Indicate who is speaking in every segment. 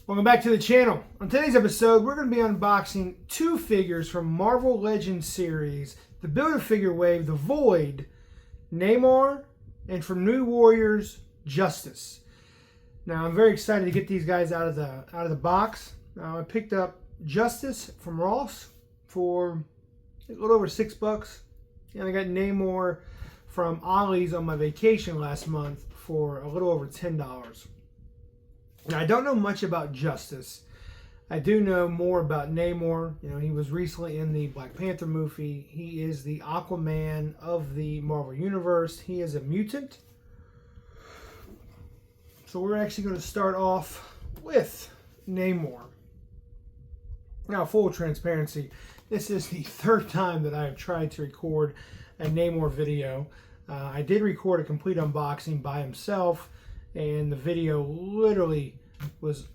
Speaker 1: Welcome back to the channel. On today's episode, we're going to be unboxing two figures from Marvel Legends series, the Build-A-Figure wave, The Void, Namor, and from New Warriors, Justice. Now, I'm very excited to get these guys out of the box. I picked up Justice from Ross for a little over $6, and I got Namor from Ollie's on my vacation last month for a little over $10. Now, I don't know much about Justice. I do know more about Namor. You know, he was recently in the Black Panther movie. He is the Aquaman of the Marvel Universe. He is a mutant. So we're actually going to start off with Namor. Now, full transparency, this is the third time that I have tried to record a Namor video. I did record a complete unboxing by himself, and the video literally was,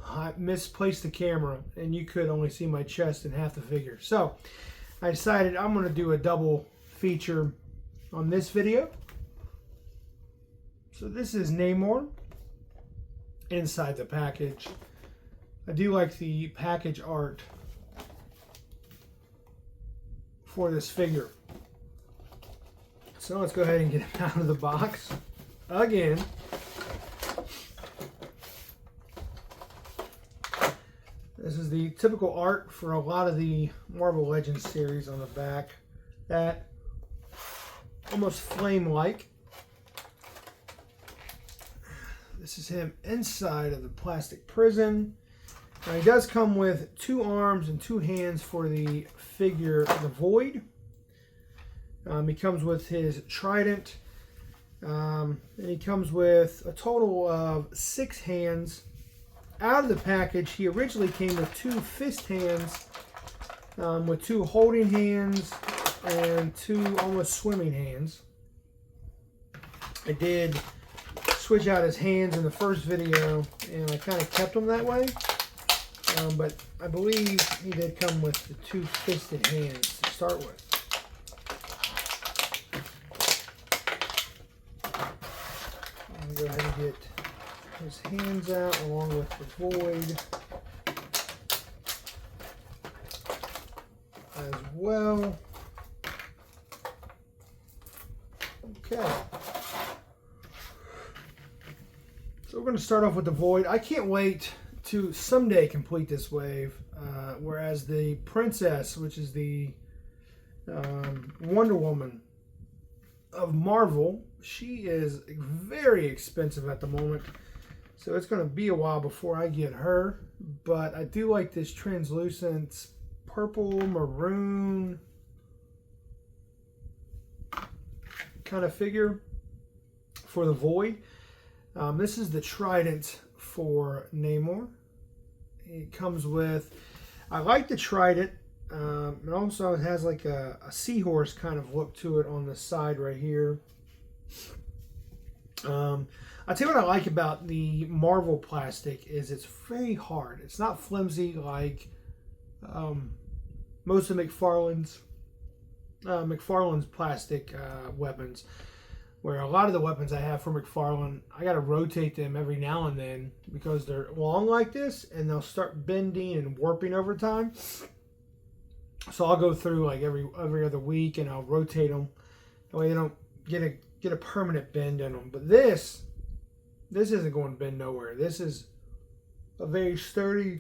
Speaker 1: I misplaced the camera and you could only see my chest and half the figure. So I decided I'm going to do a double feature on this video. So this is Namor inside the package. I do like the package art for this figure. So let's go ahead and get him out of the box again. This is the typical art for a lot of the Marvel Legends series on the back. That almost flame-like. This is him inside of the plastic prison. Now, he does come with 2 arms and 2 hands for the figure, the Void. He comes with his trident. And he comes with a total of 6 hands. Out of the package, he originally came with 2 fist hands, with 2 holding hands and 2 almost swimming hands. I did switch out his hands in the first video, and I kind of kept them that way. But I believe he did come with the 2 fisted hands to start with. I'll go ahead and get his hands out along with the Void as well. Okay. So we're going to start off with the Void. I can't wait to someday complete this wave, whereas the Princess, which is the Wonder Woman of Marvel, she is very expensive at the moment. So it's going to be a while before I get her. But I do like this translucent purple, maroon kind of figure for the Void. This is the trident for Namor. It comes with, I like the trident. It also has like a seahorse kind of look to it on the side right here. I'll tell you what I like about the Marvel plastic is it's very hard. It's not flimsy like most of McFarlane's plastic weapons, where a lot of the weapons I have from McFarlane, I got to rotate them every now and then because they're long like this and they'll start bending and warping over time. So I'll go through like every other week and I'll rotate them. That way they don't get a permanent bend in them. But this isn't going to bend nowhere. This is a very sturdy,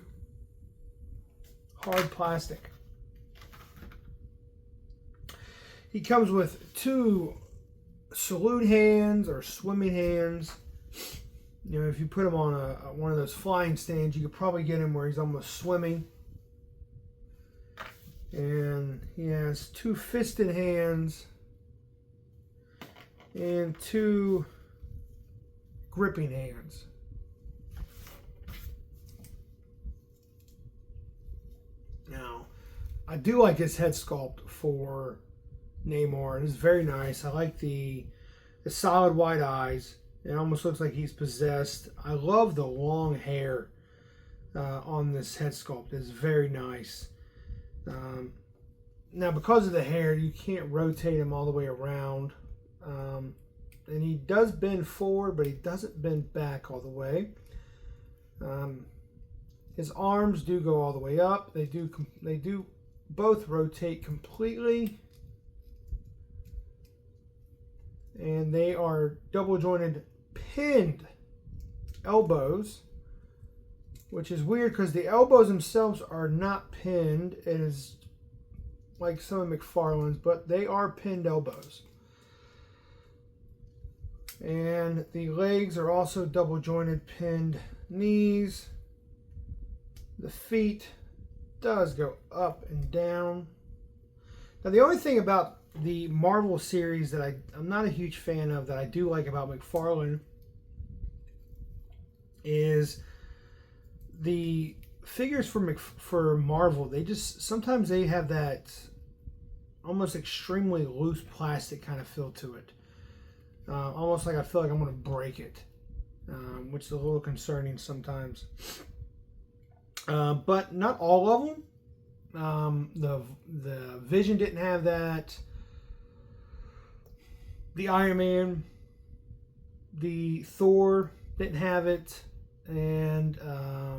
Speaker 1: hard plastic. He comes with 2 salute hands or swimming hands. You know, if you put him on one of those flying stands, you could probably get him where he's almost swimming. And he has 2 fisted hands and 2 gripping hands. Now, I do like this head sculpt for Namor. It is very nice. I like the solid white eyes. It almost looks like he's possessed. I love the long hair on this head sculpt. It's very nice. Now, because of the hair, you can't rotate him all the way around. And he does bend forward, but he doesn't bend back all the way. His arms do go all the way up. They do both rotate completely. And they are double jointed pinned elbows, which is weird because the elbows themselves are not pinned. It is like some of McFarlane's, but they are pinned elbows. And the legs are also double jointed pinned knees. The feet does go up and down. Now the only thing about the Marvel series that I'm not a huge fan of, that I do like about McFarlane, is the figures for Marvel. They just sometimes they have that almost extremely loose plastic kind of feel to it. Almost like I feel like I'm going to break it, which is a little concerning sometimes. But not all of them. The Vision didn't have that. The Iron Man, the Thor didn't have it, and I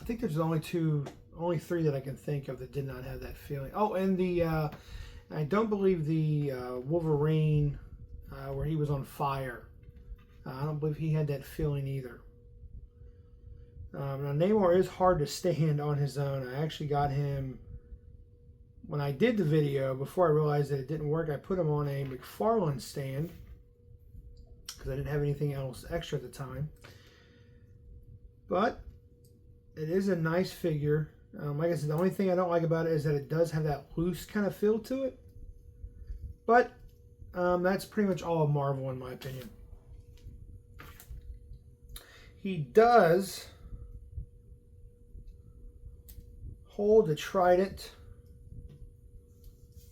Speaker 1: think there's only three that I can think of that did not have that feeling. Oh, and I don't believe the Wolverine, where he was on fire. I don't believe he had that feeling either. Now Namor is hard to stand on his own. I actually got him. When I did the video, before I realized that it didn't work, I put him on a McFarlane stand because I didn't have anything else extra at the time. But it is a nice figure. Like I said, the only thing I don't like about it is that it does have that loose kind of feel to it. But that's pretty much all of Marvel in my opinion. He does hold the trident.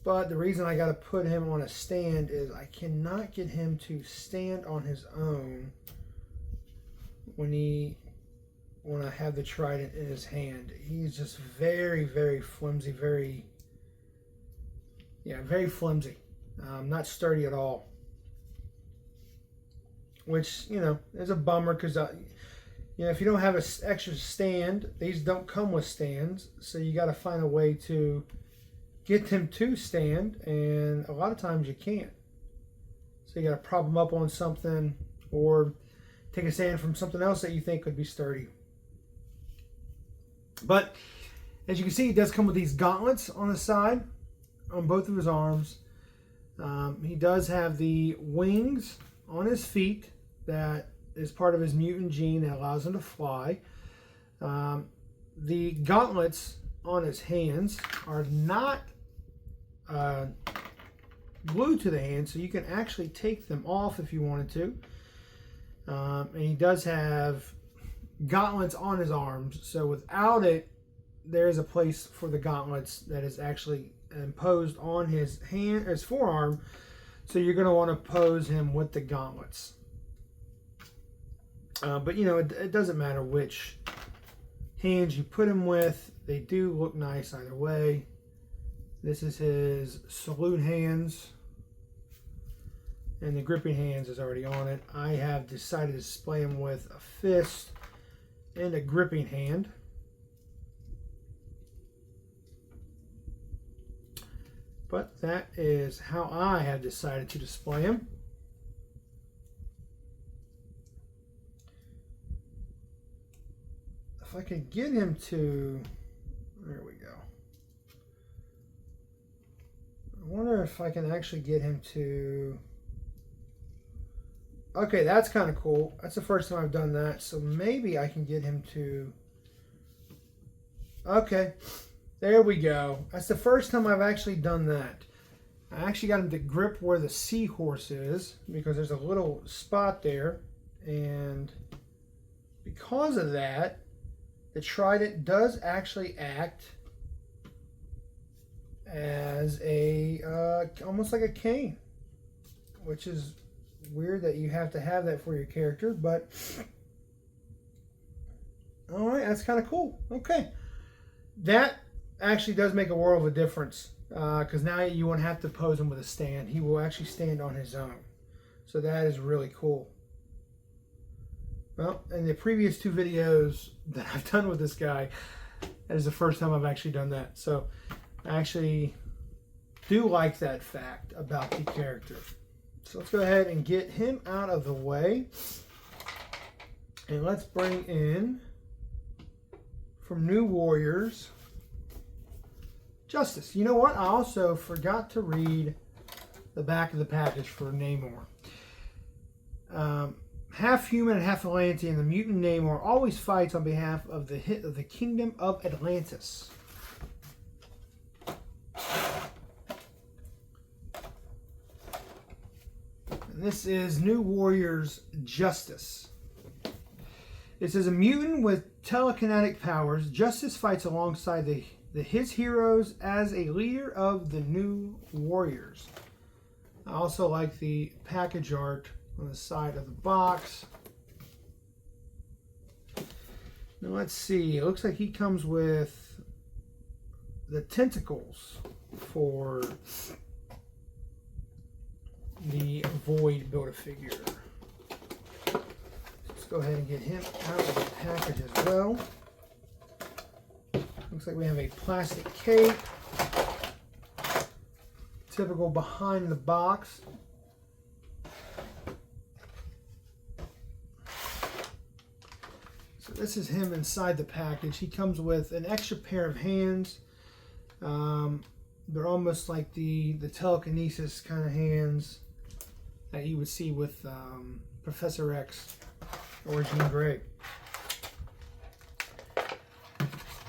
Speaker 1: But the reason I got to put him on a stand is I cannot get him to stand on his own when I have the trident in his hand. He's just very, very flimsy, very flimsy. Not sturdy at all. Which, is a bummer because, if you don't have an extra stand, these don't come with stands. So you got to find a way to get them to stand, and a lot of times you can't. So you got to prop them up on something or take a stand from something else that you think could be sturdy. But as you can see, he does come with these gauntlets on the side, on both of his arms. He does have the wings on his feet that is part of his mutant gene that allows him to fly. The gauntlets on his hands are not glued to the hand, so you can actually take them off if you wanted to. And he does have gauntlets on his arms, so without it, there is a place for the gauntlets that is actually imposed on his forearm, so you're going to want to pose him with the gauntlets. But it doesn't matter which hands you put him with, they do look nice either way. This is his salute hands, and the gripping hands is already on it. I have decided to display him with a fist and a gripping hand. But that is how I have decided to display him. If I could get him to, there we go. I wonder if I can actually get him to, okay, that's kind of cool. That's the first time I've done that. So maybe I can get him to, okay, there we go. That's the first time I've actually done that. I actually got him to grip where the seahorse is because there's a little spot there. And because of that, the trident does actually act as a almost like a cane, which is weird that you have to have that for your character, but all right, that's kind of cool. Okay, that actually does make a world of a difference because now you won't have to pose him with a stand. He will actually stand on his own, so that is really cool. Well, in the previous 2 videos that I've done with this guy, that is the first time I've actually done that. So I actually do like that fact about the character. So let's go ahead and get him out of the way. And let's bring in, from New Warriors, Justice. You know what? I also forgot to read the back of the package for Namor. Half human and half Atlantean, the mutant Namor always fights on behalf of the Kingdom of Atlantis. And this is New Warriors Justice. It says a mutant with telekinetic powers, Justice fights alongside his heroes as a leader of the New Warriors. I also like the package art on the side of the box. Now let's see. It looks like he comes with the tentacles for the Void Build-A-Figure. Let's go ahead and get him out of the package as well. Looks like we have a plastic cape. Typical behind the box. So this is him inside the package. He comes with an extra pair of hands. They're almost like the telekinesis kind of hands that you would see with Professor X or Jean Grey.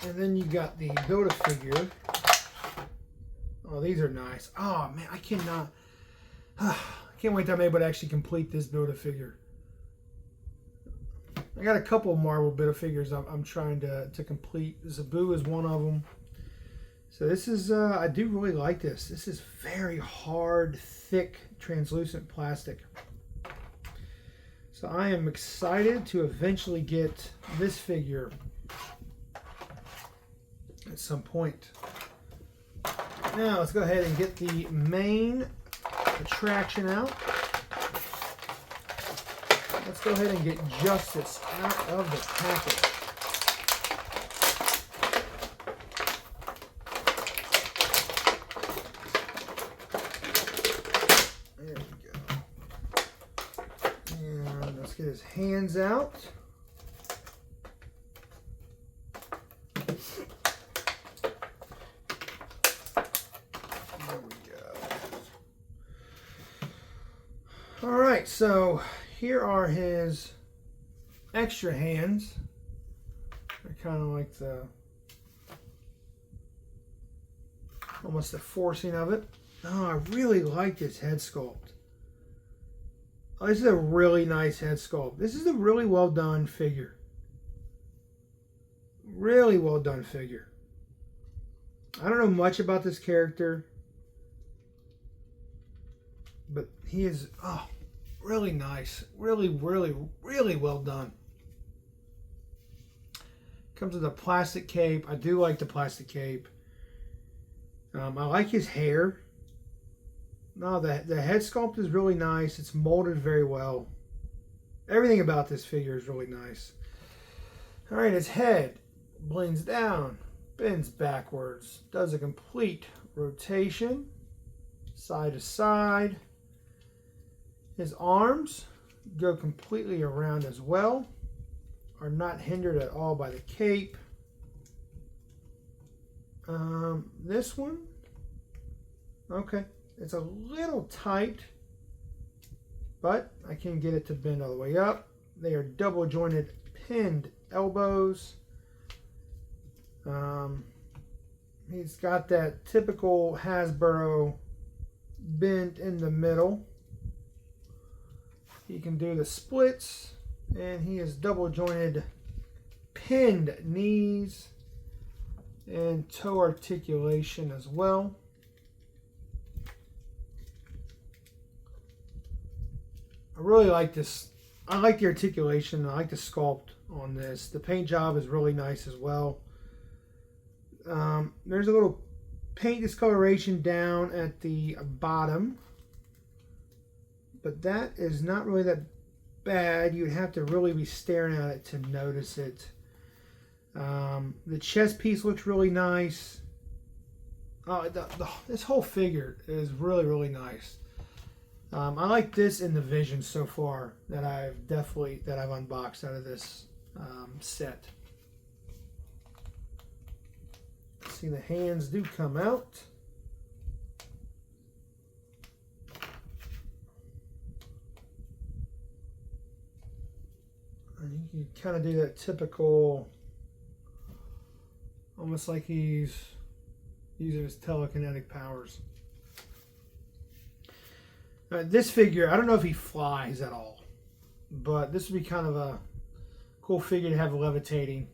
Speaker 1: And then you got the Build-A-Figure. Oh, these are nice. Oh man, I cannot. I can't wait till I'm able to actually complete this Build-A-Figure. I got a couple of Marvel Build-A-Figures I'm trying to complete. Zabu is one of them. So this is, I do really like this. This is very hard, thick, translucent plastic. So I am excited to eventually get this figure at some point. Now let's go ahead and get the main attraction out. Let's go ahead and get Justice out of the package. There we go. And let's get his hands out. All right, so here are his extra hands. They're kind of like almost the forcing of it. Oh, I really like this head sculpt. Oh, this is a really nice head sculpt. This is a really well done figure. Really well done figure. I don't know much about this character, but he is, oh, really nice. Really, really, really well done. Comes with a plastic cape. I do like the plastic cape. I like his hair. No, the head sculpt is really nice. It's molded very well. Everything about this figure is really nice. All right, his head blends down, bends backwards, does a complete rotation, side to side. His arms go completely around as well, are not hindered at all by the cape. This one, okay, it's a little tight, but I can get it to bend all the way up. They are double jointed pinned elbows. He's got that typical Hasbro bent in the middle. He can do the splits, and he has double jointed pinned knees and toe articulation as well. I really like this. I like the articulation. I like the sculpt on this. The paint job is really nice as well. There's a little paint discoloration down at the bottom, but that is not really that bad. You'd have to really be staring at it to notice it. The chest piece looks really nice. This whole figure is really, really nice. I like this in the vision so far that I've unboxed out of this set. See, the hands do come out. And you can kind of do that typical, almost like he's using his telekinetic powers. This figure, I don't know if he flies at all, but this would be kind of a cool figure to have levitating.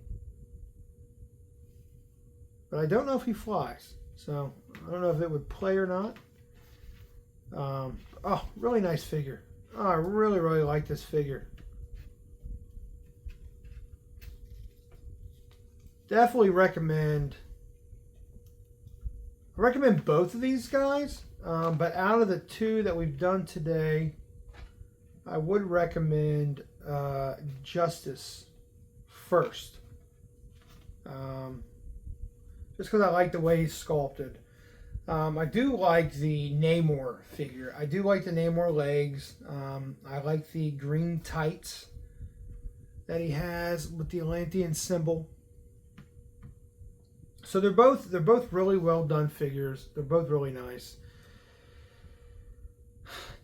Speaker 1: But I don't know if he flies, so I don't know if it would play or not. Oh, really nice figure. Oh, I really, really like this figure. Definitely recommend. I recommend both of these guys, but out of the two that we've done today, I would recommend Justice first. Just because I like the way he's sculpted. I do like the Namor figure. I do like the Namor legs. I like the green tights that he has with the Atlantean symbol. So they're both really well done figures. They're both really nice.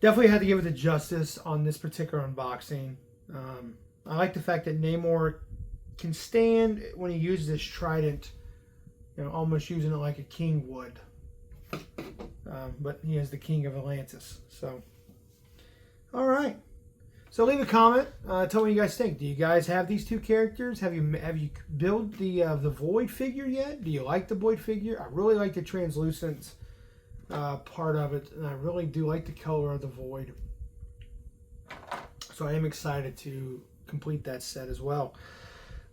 Speaker 1: Definitely had to give it to Justice on this particular unboxing. I like the fact that Namor can stand when he uses his trident, you know, almost using it like a king would. But he is the king of Atlantis. So, all right. So leave a comment. Tell me what you guys think. Do you guys have these two characters? Have you built the Void figure yet? Do you like the Void figure? I really like the translucent part of it, and I really do like the color of the Void. So I am excited to complete that set as well.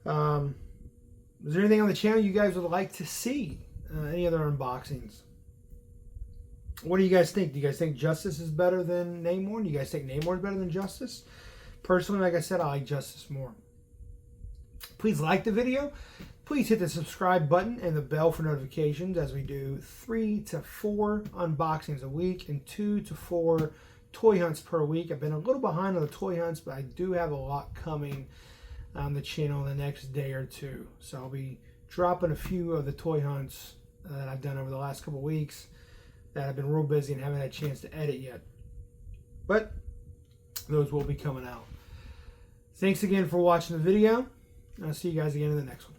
Speaker 1: Is there anything on the channel you guys would like to see? Any other unboxings? What do you guys think? Do you guys think Justice is better than Namor? Do you guys think Namor is better than Justice? Personally, like I said, I like Justice more. Please like the video. Please hit the subscribe button and the bell for notifications as we do 3 to 4 unboxings a week and 2 to 4 toy hunts per week. I've been a little behind on the toy hunts, but I do have a lot coming on the channel in the next day or two. So I'll be dropping a few of the toy hunts that I've done over the last couple weeks that I've been real busy and haven't had a chance to edit yet. But those will be coming out. Thanks again for watching the video. I'll see you guys again in the next one.